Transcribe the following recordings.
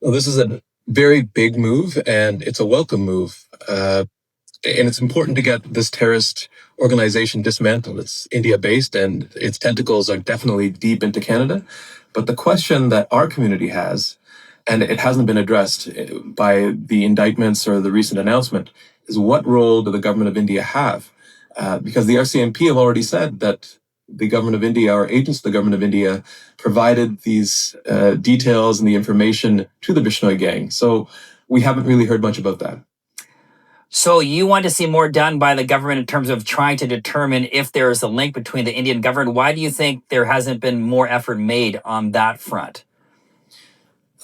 Well, this is a very big move, and it's a welcome move. And it's important to get this terrorist organization dismantled. It's India-based, and its tentacles are definitely deep into Canada. But the question that our community has, and it hasn't been addressed by the indictments or the recent announcement, is what role do the government of India have? Because the RCMP have already said that the government of India, or agents of the government of India, provided these details and the information to the Bishnoi gang. So we haven't really heard much about that. So you want to see more done by the government in terms of trying to determine if there is a link between the Indian government. Why do you think there hasn't been more effort made on that front?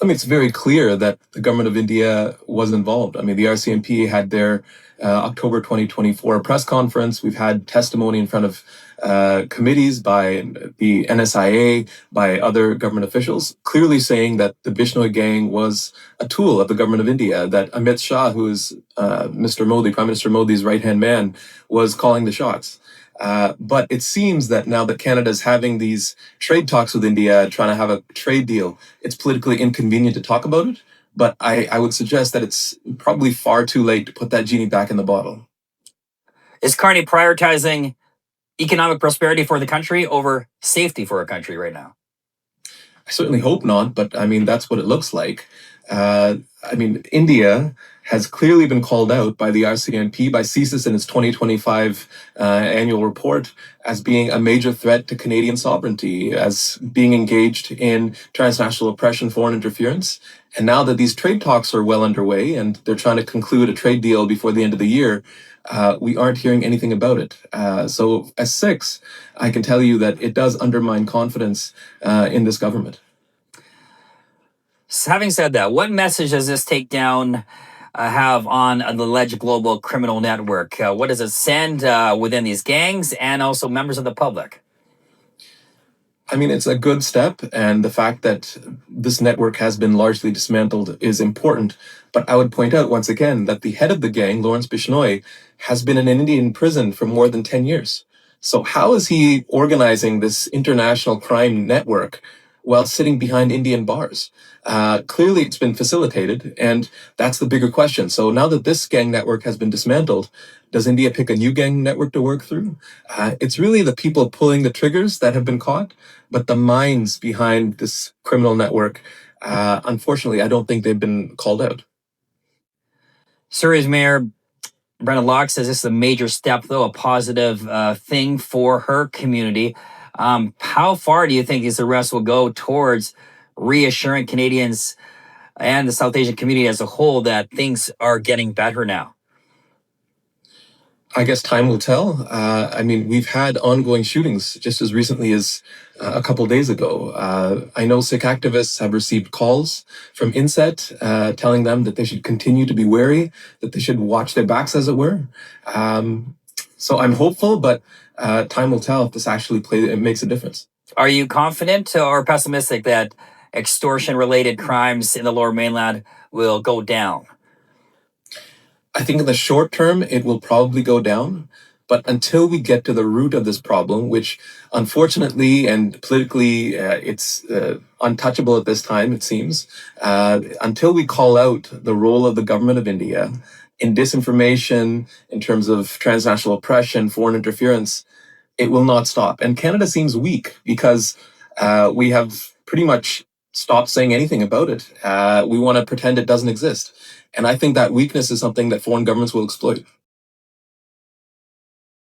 I mean, it's very clear that the government of India was involved. I mean, the RCMP had their October 2024 press conference. We've had testimony in front of committees by the NSIA, by other government officials, clearly saying that the Bishnoi gang was a tool of the government of India, that Amit Shah, who is Mr. Modi, Prime Minister Modi's right-hand man, was calling the shots. But it seems that now that Canada is having these trade talks with India, trying to have a trade deal, it's politically inconvenient to talk about it. But I would suggest that it's probably far too late to put that genie back in the bottle. Is Carney prioritizing economic prosperity for the country over safety for a country right now? I certainly hope not, but I mean, that's what it looks like. I mean, India has clearly been called out by the RCMP, by CSIS in its 2025 annual report, as being a major threat to Canadian sovereignty, as being engaged in transnational oppression, foreign interference. And now that these trade talks are well underway and they're trying to conclude a trade deal before the end of the year, we aren't hearing anything about it. So as Sikhs, I can tell you that it does undermine confidence in this government. So having said that, what message does this takedown have on the alleged global criminal network? What does it send within these gangs and also members of the public? I mean, it's a good step, and the fact that this network has been largely dismantled is important. But I would point out once again that the head of the gang, Lawrence Bishnoi, has been in an Indian prison for more than 10 years. So how is he organizing this international crime network while sitting behind Indian bars? Clearly, it's been facilitated, and that's the bigger question. So now that this gang network has been dismantled, does India pick a new gang network to work through? It's really the people pulling the triggers that have been caught, but the minds behind this criminal network, unfortunately, I don't think they've been called out. Surrey's Mayor Brenda Locke says this is a major step, though, a positive thing for her community. How far do you think these arrests will go towards reassuring Canadians and the South Asian community as a whole that things are getting better now? I guess time will tell. I mean, we've had ongoing shootings just as recently as a couple days ago. I know Sikh activists have received calls from INSET telling them that they should continue to be wary, that they should watch their backs, as it were. So I'm hopeful, but time will tell if this actually makes a difference. Are you confident or pessimistic that extortion-related crimes in the Lower Mainland will go down? I think in the short term, it will probably go down. But until we get to the root of this problem, which unfortunately and politically, it's untouchable at this time, it seems, until we call out the role of the government of India in disinformation, in terms of transnational oppression, foreign interference, it will not stop. And Canada seems weak because we have pretty much stopped saying anything about it. We want to pretend it doesn't exist. And I think that weakness is something that foreign governments will exploit.